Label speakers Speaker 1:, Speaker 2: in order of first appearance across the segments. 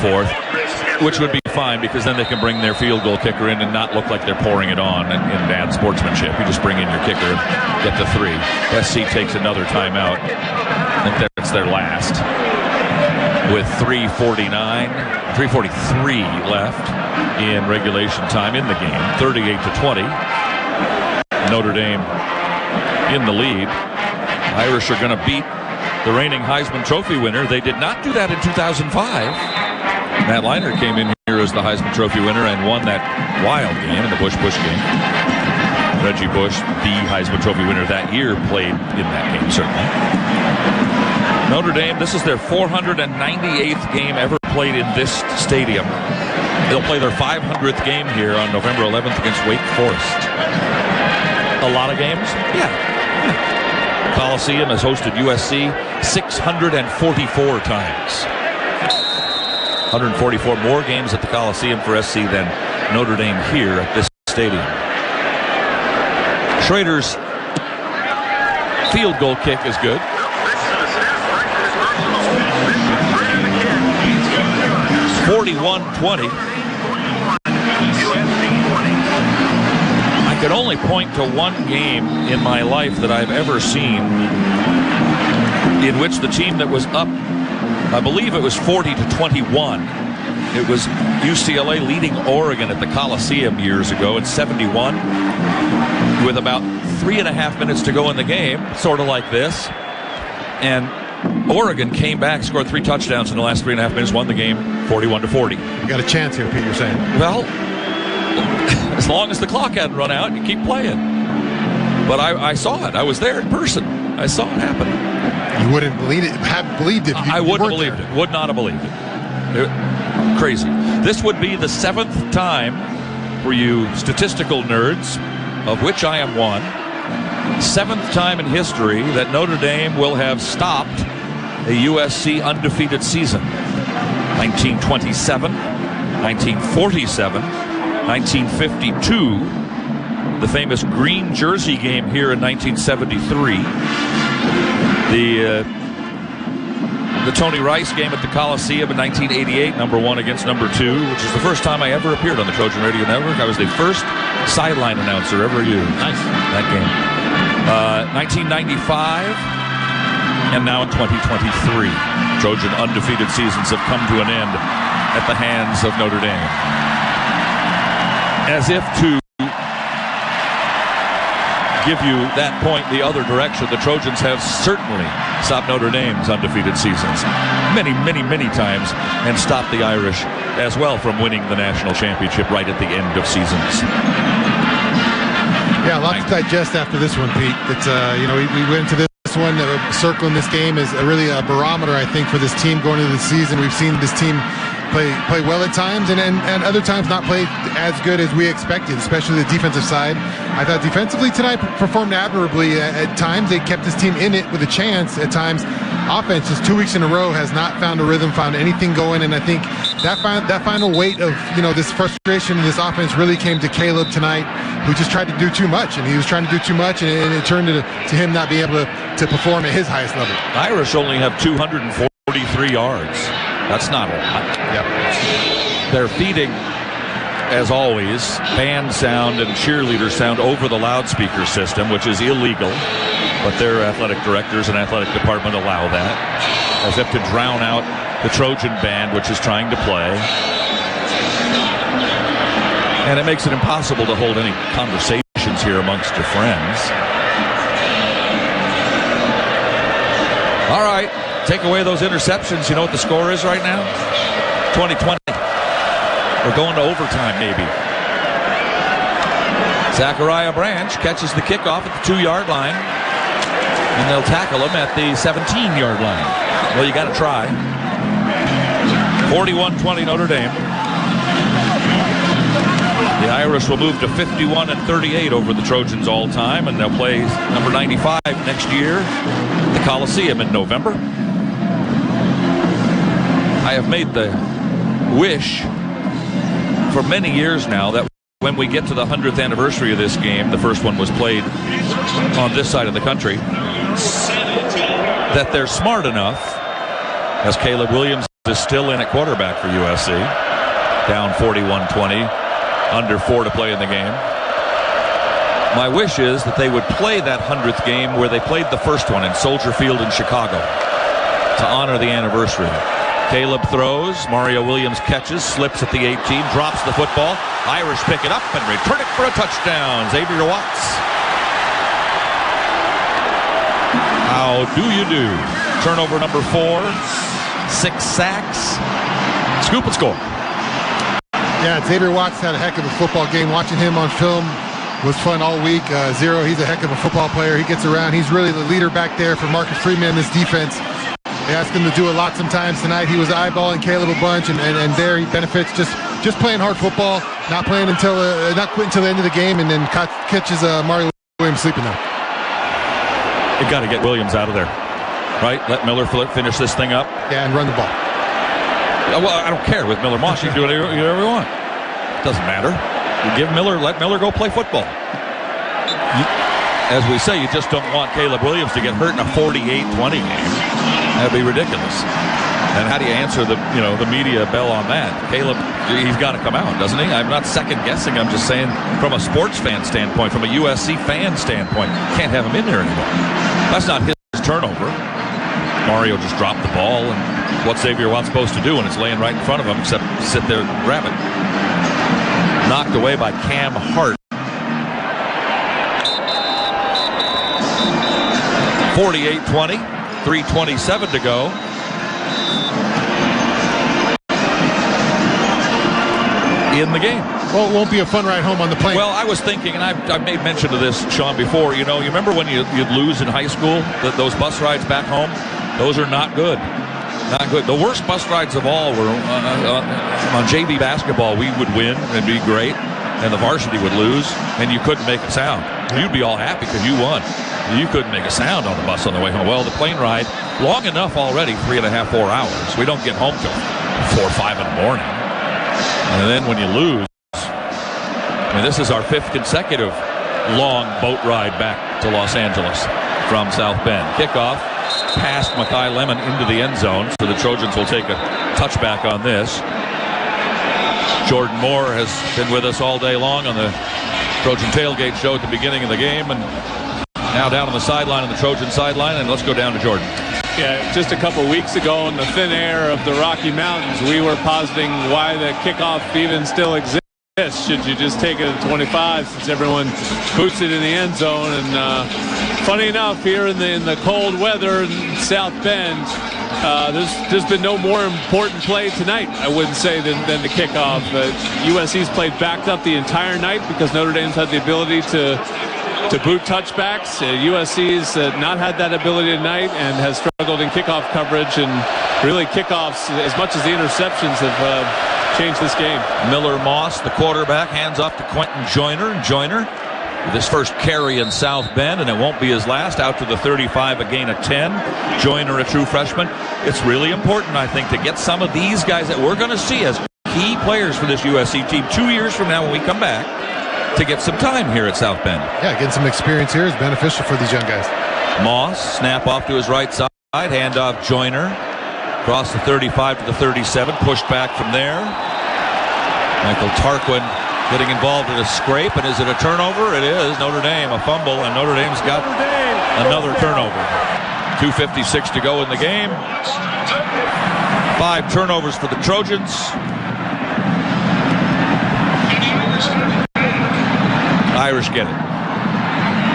Speaker 1: forth, which would be fine because then they can bring their field goal kicker in and not look like they're pouring it on in bad sportsmanship. You just bring in your kicker and get the 3. SC takes another timeout. I think that's their last. With 3:43 left in regulation time in the game, 38-20. Notre Dame in the lead. Irish are going to beat the reigning Heisman Trophy winner. They did not do that in 2005. Matt Leinart came in here as the Heisman Trophy winner and won that wild game in the Bush game. Reggie Bush, the Heisman Trophy winner that year, played in that game, certainly. Notre Dame, this is their 498th game ever played in this stadium. They'll play their 500th game here on November 11th against Wake Forest. A lot of games? Yeah. Coliseum has hosted USC 644 times. 144 more games at the Coliseum for SC than Notre Dame here at this stadium. Schrader's field goal kick is good. (41-20). I can only point to one game in my life that I've ever seen in which the team that was up, I believe it was 40-21. It was UCLA leading Oregon at the Coliseum years ago in 71 with about 3.5 minutes to go in the game, sort of like this. And Oregon came back, scored 3 touchdowns in the last 3.5 minutes, won the game 41-40.
Speaker 2: You got a chance here, Pete, you're saying.
Speaker 1: Well, as long as the clock hadn't run out, you keep playing. But I saw it. I was there in person. I saw it happen.
Speaker 2: You wouldn't believe it. Have believed it.
Speaker 1: I wouldn't have believed it. Would not have believed it. Crazy. This would be the 7th time for you statistical nerds, of which I am one. 7th time in history that Notre Dame will have stopped a USC undefeated season. 1927, 1947, 1952, the famous green jersey game here in 1973, the Tony Rice game at the Coliseum in 1988, number 1 against number 2, which is the first time I ever appeared on the Trojan Radio Network. I was the first sideline announcer ever used.
Speaker 3: Nice.
Speaker 1: That game. 1995, and now in 2023. Trojan undefeated seasons have come to an end at the hands of Notre Dame. As if to give you that point the other direction, the Trojans have certainly stopped Notre Dame's undefeated seasons many, many, many times and stopped the Irish as well from winning the national championship right at the end of seasons.
Speaker 2: Yeah, a lot to digest after this one, Pete. It's we went into this one, circling this game is really a barometer, I think, for this team going into the season. We've seen this team play well at times and other times not play as good as we expected, especially the defensive side. I thought defensively tonight performed admirably at times. They kept this team in it with a chance at times. Offense just 2 weeks in a row has not found a rhythm, found anything going, and I think that final weight of this frustration in this offense really came to Caleb tonight, who just tried to do too much, and he was trying to do too much, and it turned to him not being able to perform at his highest level.
Speaker 1: Irish only have 243 yards. That's not a lot.
Speaker 2: Yep.
Speaker 1: They're feeding, as always, band sound and cheerleader sound over the loudspeaker system, which is illegal, but their athletic directors and athletic department allow that, as if to drown out the Trojan band, which is trying to play. And it makes it impossible to hold any conversations here amongst your friends. All right. Take away those interceptions. You know what the score is right now? 20-20. We're going to overtime, maybe. Zachariah Branch catches the kickoff at the 2-yard line, and they'll tackle him at the 17-yard line. Well, you got to try. 41-20 Notre Dame. The Irish will move to 51-38 over the Trojans all time, and they'll play number 95 next year at the Coliseum in November. I have made the wish for many years now that when we get to the 100th anniversary of this game, the first one was played on this side of the country, that they're smart enough, as Caleb Williams is still in at quarterback for USC. Down 41-20. Under 4 to play in the game. My wish is that they would play that 100th game where they played the first one in Soldier Field in Chicago to honor the anniversary. Caleb throws. Mario Williams catches, slips at the 18, drops the football. Irish pick it up and return it for a touchdown. Xavier Watts. How do you do? Turnover number 4. 6 sacks. Scoop and score.
Speaker 2: Yeah, Xavier Watts had a heck of a football game. Watching him on film was fun all week. Zero, he's a heck of a football player. He gets around. He's really the leader back there for Marcus Freeman in this defense. They asked him to do a lot sometimes tonight. He was eyeballing Caleb a bunch, and there he benefits just playing hard football, not playing until not quitting until the end of the game, and then catches Mario Williams sleeping there.
Speaker 1: You got to get Williams out of there, right? Let Miller finish this thing up.
Speaker 2: Yeah, and run the ball.
Speaker 1: Well, I don't care with Miller Moss. You can do whatever you want. It doesn't matter. You let Miller go play football. As we say, you just don't want Caleb Williams to get hurt in a 48-20 game. That'd be ridiculous. And how do you answer the media bell on that? Caleb, he's got to come out, doesn't he? I'm not second guessing. I'm just saying from a sports fan standpoint, from a USC fan standpoint, can't have him in there anymore. That's not his turnover. Mario just dropped the ball, and what's Xavier Watts supposed to do when it's laying right in front of him except sit there and grab it? Knocked away by Cam Hart. 48-20, 3:27 to go. In the game.
Speaker 2: Well, it won't be a fun ride home on the plane.
Speaker 1: Well, I was thinking, and I've made mention of this, Sean, before. You remember when you'd lose in high school, those bus rides back home? Those are not good. Not good. The worst bus rides of all were on JV basketball. We would win and be great, and the varsity would lose, and you couldn't make a sound. You'd be all happy because you won. You couldn't make a sound on the bus on the way home. Well, the plane ride, long enough already, 3.5, 4 hours. We don't get home till 4 or 5 in the morning. And then when you lose, this is our 5th consecutive long boat ride back to Los Angeles from South Bend. Kickoff past Makai Lemon into the end zone, so the Trojans will take a touchback on this. Jordan Moore has been with us all day long on the Trojan Tailgate show at the beginning of the game, and now down on the sideline, on the Trojan sideline, and let's go down to Jordan.
Speaker 3: Yeah, just a couple weeks ago in the thin air of the Rocky Mountains, we were positing why the kickoff even still exists. Should you just take it at 25 since everyone boots it in the end zone? And funny enough, here in the cold weather in South Bend, there's been no more important play tonight, I wouldn't say, than the kickoff. USC's played backed up the entire night because Notre Dame's had the ability to boot touchbacks. USC's not had that ability tonight and has struggled in kickoff coverage, and really kickoffs, as much as the interceptions, have changed this game.
Speaker 1: Miller Moss, the quarterback, hands off to Quentin Joyner. Joyner with his first carry in South Bend, and it won't be his last, out to the 35, a gain of 10. Joyner, a true freshman. It's really important, I think, to get some of these guys that we're going to see as key players for this USC team 2 years from now when we come back, to get some time here at South Bend.
Speaker 2: Yeah, getting some experience here is beneficial for these young guys.
Speaker 1: Moss, snap off to his right side, hand off Joyner. Across the 35 to the 37, pushed back from there. Michael Tarquin getting involved in a scrape, and is it a turnover? It is. Notre Dame, a fumble, and Notre Dame's got another turnover. 2:56 to go in the game. 5 turnovers for the Trojans. Irish get it.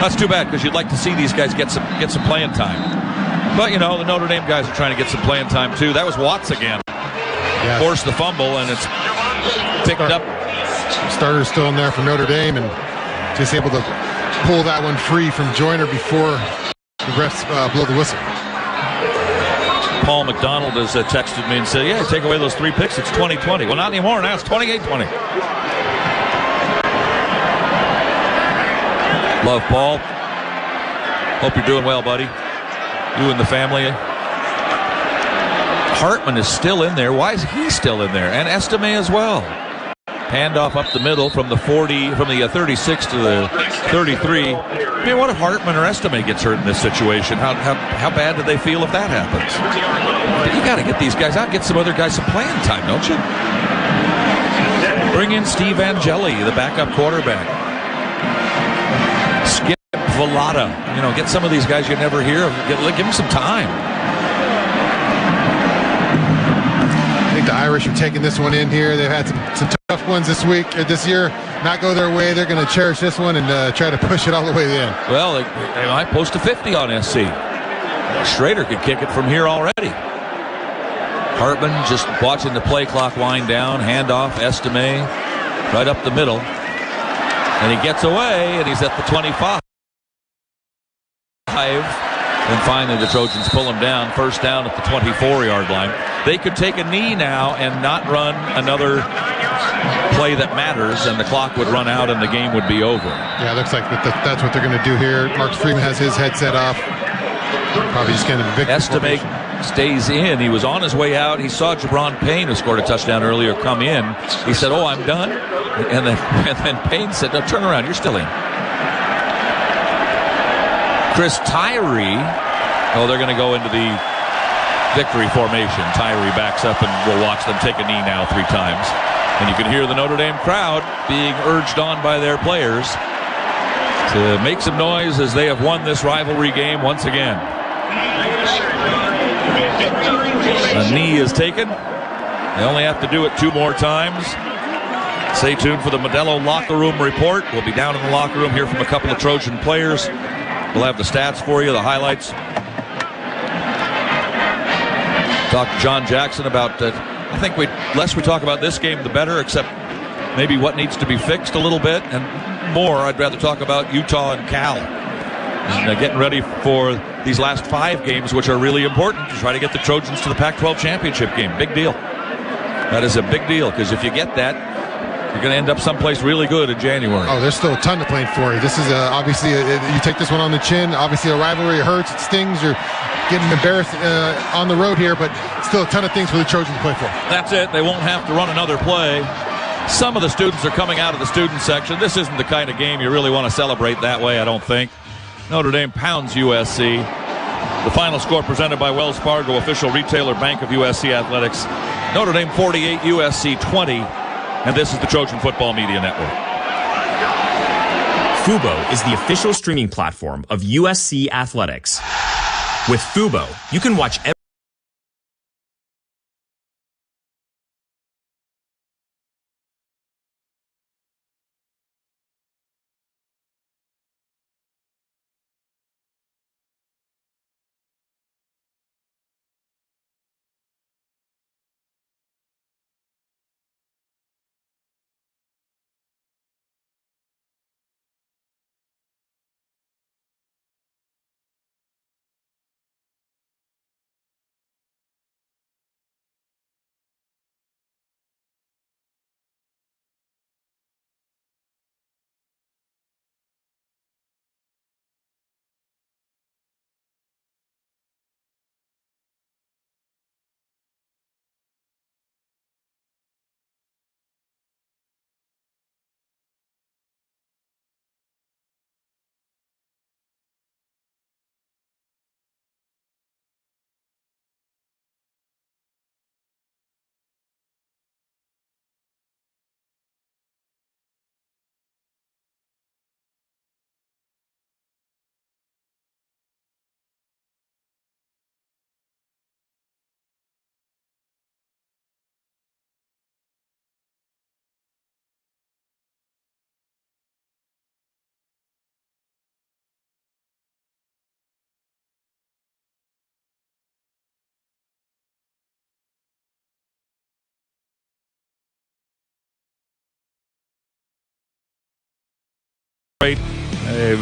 Speaker 1: That's too bad, because you'd like to see these guys get some playing time. But, the Notre Dame guys are trying to get some playing time, too. That was Watts again. Yeah. Forced the fumble, and it's picked up.
Speaker 2: Starter's still in there for Notre Dame, and just able to pull that one free from Joyner before the refs blow the whistle.
Speaker 1: Paul McDonald has texted me and said, yeah, take away those 3 picks, it's 20-20. Well, not anymore. Now it's 28-20. Love, Paul. Hope you're doing well, buddy. You and the family. Hartman is still in there. Why is he still in there? And Estime as well. Handoff up the middle from the 36 to the 33. I mean, what if Hartman or Estime gets hurt in this situation? How bad do they feel if that happens? But you got to get these guys out, get some other guys some playing time, don't you? Bring in Steve Angeli, the backup quarterback. Skip Velada. Get some of these guys you never hear of. Give them some time.
Speaker 2: I think the Irish are taking this one in here. They've had some tough ones this year. Not go their way. They're going to cherish this one and try to push it all the way in.
Speaker 1: Well, they might post a 50 on SC. Schrader could kick it from here already. Hartman just watching the play clock wind down. Handoff, Estime, right up the middle. And he gets away, and he's at the 25. And finally the Trojans pull him down. First down at the 24-yard line. They could take a knee now and not run another play that matters, and the clock would run out and the game would be over.
Speaker 2: Yeah, it looks like that's what they're going to do here. Marcus Freeman has his headset off. Probably just going to victory.
Speaker 1: Estime stays in. He was on his way out. He saw Jabron Payne, who scored a touchdown earlier, come in. He said, "Oh, I'm done." And then Payne said, "No, turn around. You're still in." Chris Tyree. Oh, they're going to go into the victory formation. Tyree backs up, and we'll watch them take a knee now 3 times. And you can hear the Notre Dame crowd being urged on by their players to make some noise as they have won this rivalry game once again. A knee is taken. They only have to do it 2 more times. Stay tuned for the Modelo locker room report. We'll be down in the locker room, hear from a couple of Trojan players. We'll have the stats for you, the highlights. Talk to John Jackson about I think less we talk about this game, the better, except maybe what needs to be fixed a little bit, and more, I'd rather talk about Utah and Cal. And getting ready for these last 5 games, which are really important to try to get the Trojans to the Pac-12 championship game. Big deal. That is a big deal, because if you get that, you're going to end up someplace really good in January.
Speaker 2: Oh, there's still a ton to play for. This is obviously, you take this one on the chin. Obviously, a rivalry. It hurts. It stings. You're getting embarrassed on the road here, but still a ton of things for the Trojans to play for.
Speaker 1: That's it. They won't have to run another play. Some of the students are coming out of the student section. This isn't the kind of game you really want to celebrate that way, I don't think. Notre Dame pounds USC. The final score presented by Wells Fargo, official retailer bank of USC Athletics. Notre Dame 48, USC 20. And this is the Trojan Football Media Network.
Speaker 4: Fubo is the official streaming platform of USC Athletics. With Fubo, you can watch
Speaker 1: a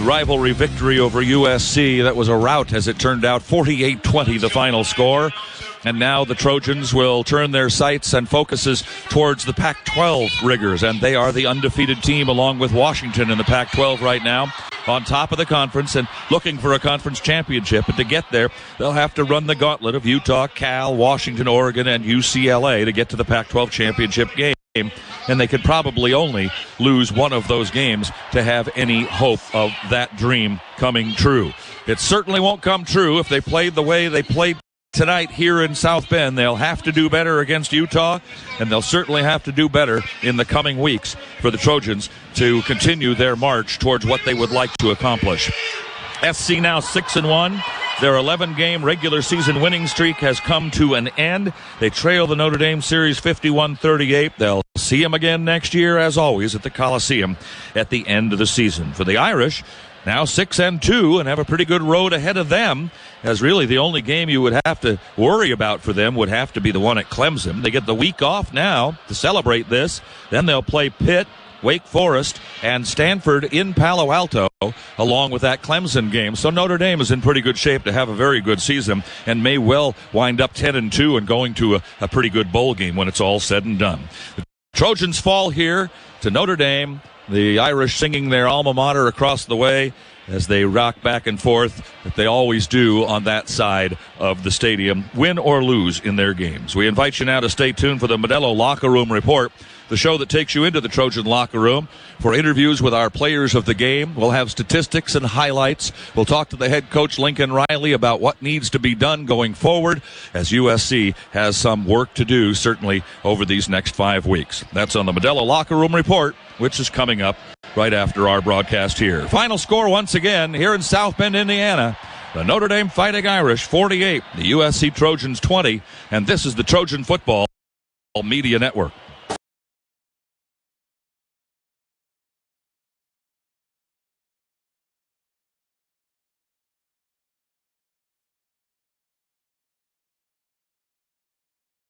Speaker 1: rivalry victory over USC. That was a rout, as it turned out. 48-20 the final score. And now the Trojans will turn their sights and focuses towards the Pac-12 riggers. And they are the undefeated team, along with Washington in the Pac-12 right now, on top of the conference and looking for a conference championship. But to get there, they'll have to run the gauntlet of Utah, Cal, Washington, Oregon, and UCLA to get to the Pac-12 championship game. and they could probably only lose one of those games to have any hope of that dream coming true. It certainly won't come true if they played the way they played tonight here in South Bend. They'll have to do better against Utah, and they'll certainly have to do better in the coming weeks for the Trojans to continue their march towards what they would like to accomplish. SC now 6-1. Their 11-game regular season winning streak has come to an end. They trail the Notre Dame series 51-38. They'll see them again next year, as always, at the Coliseum at the end of the season. For the Irish, now 6-2 and have a pretty good road ahead of them, as really the only game you would have to worry about for them would have to be the one at Clemson. They get the week off now to celebrate this. Then they'll play Pitt, Wake Forest, and Stanford in Palo Alto, along with that Clemson game. So Notre Dame is in pretty good shape to have a very good season and may well wind up 10-2 and going to a pretty good bowl game when it's all said and done. The Trojans fall here to Notre Dame, the Irish singing their alma mater across the way as they rock back and forth, that they always do on that side of the stadium, win or lose in their games. We invite you now to stay tuned for the Modelo Locker Room Report, the show that takes you into the Trojan locker room for interviews with our players of the game. We'll have statistics and highlights. We'll talk to the head coach, Lincoln Riley, about what needs to be done going forward, as USC has some work to do, certainly over these next 5 weeks. That's on the Modelo Locker Room Report, which is coming up right after our broadcast here. Final score once again here in South Bend, Indiana. The Notre Dame Fighting Irish 48, the USC Trojans 20, and this is the Trojan Football Media Network.